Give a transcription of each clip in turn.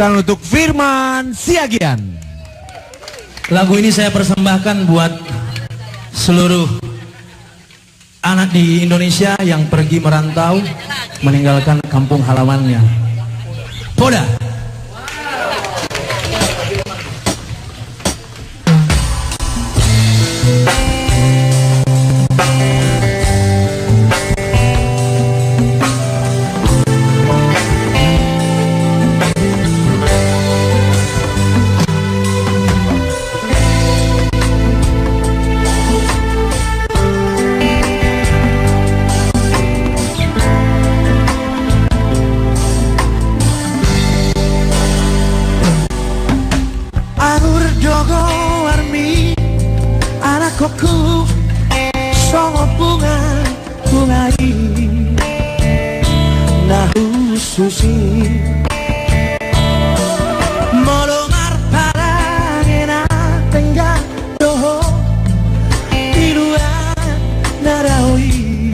Dan untuk Firman Siagian. Lagu ini saya persembahkan buat seluruh anak di Indonesia yang pergi merantau meninggalkan kampung halamannya. Poda. Koku songo bunga bungai nahu susi molongar parangena tengah doho tiluan narawi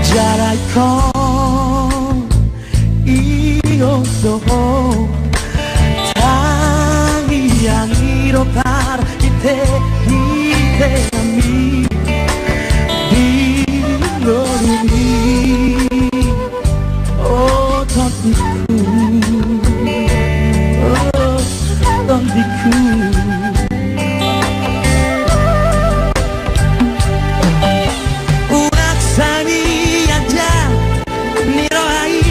jarai kon iyo doho tangi yang iropar Hite ami Dinolumi Oh tontiku Oh tontiku Unak sani aja Nirohai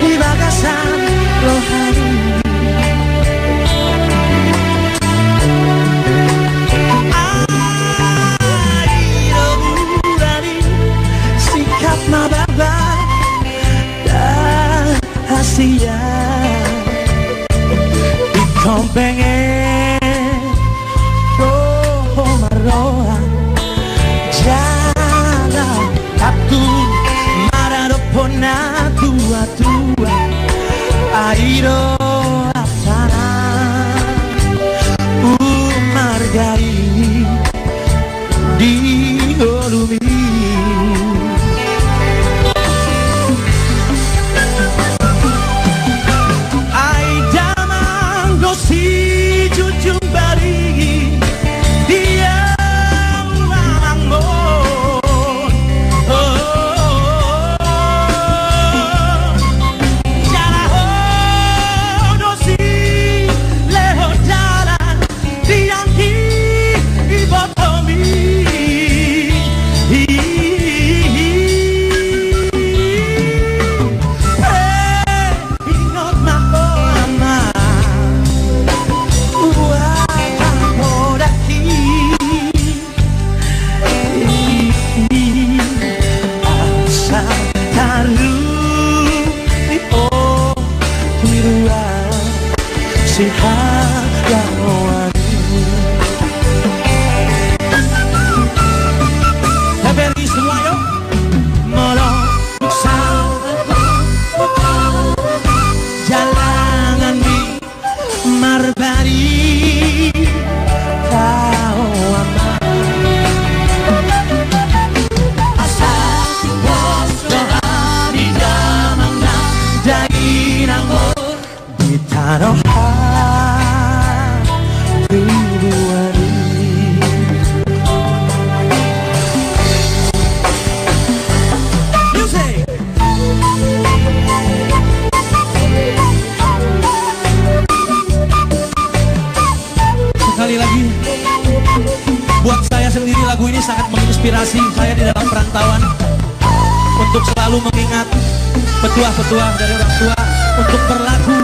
Di bagasan rohani Ikaw pengen roho maroha jalan satu marado pona tua airo asana margai di olumi si jujung bari dia mamangmo jalan no si leho jalan diangki ibotomi ingat mako ama Haberi semua yuk jalangan di marbari kau aman asal bosdoa di damangna dari namur di taroha Sekali lagi buat saya sendiri lagu ini sangat menginspirasi saya di dalam perantauan untuk selalu mengingat petua-petua dari orang tua untuk berlaku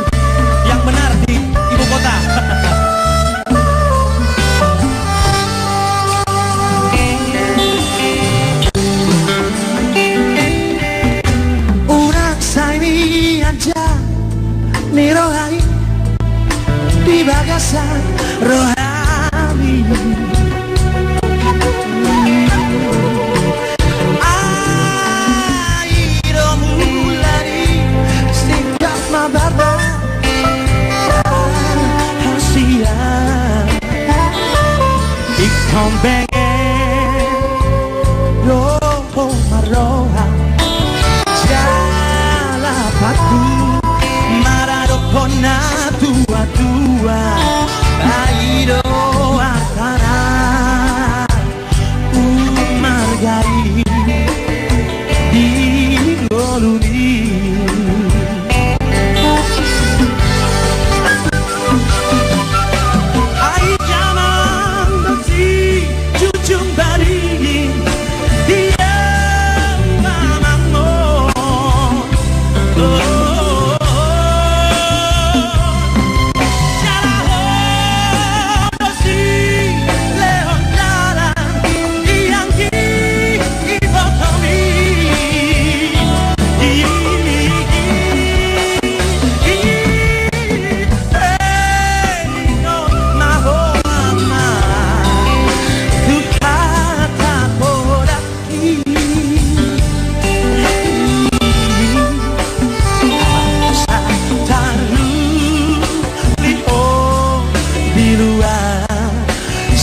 yang benar di ibu kota. Urak saini aja nirohai di bagasan rohani airo mulai sikap mababa hasia ikon pengen roho maroha jala patu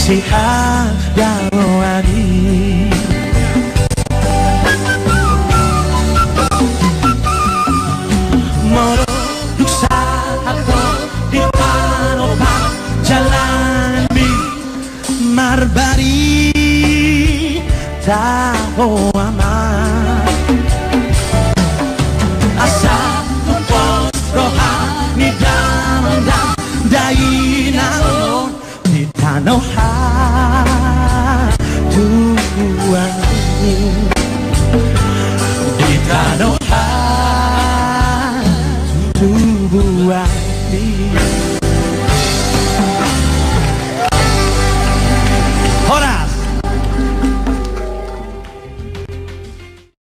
si ada lagi. Modok atau di panopan jalan di Marbari tahu aman asal pos rohani dan dainalo di tanah Tuhan di tanah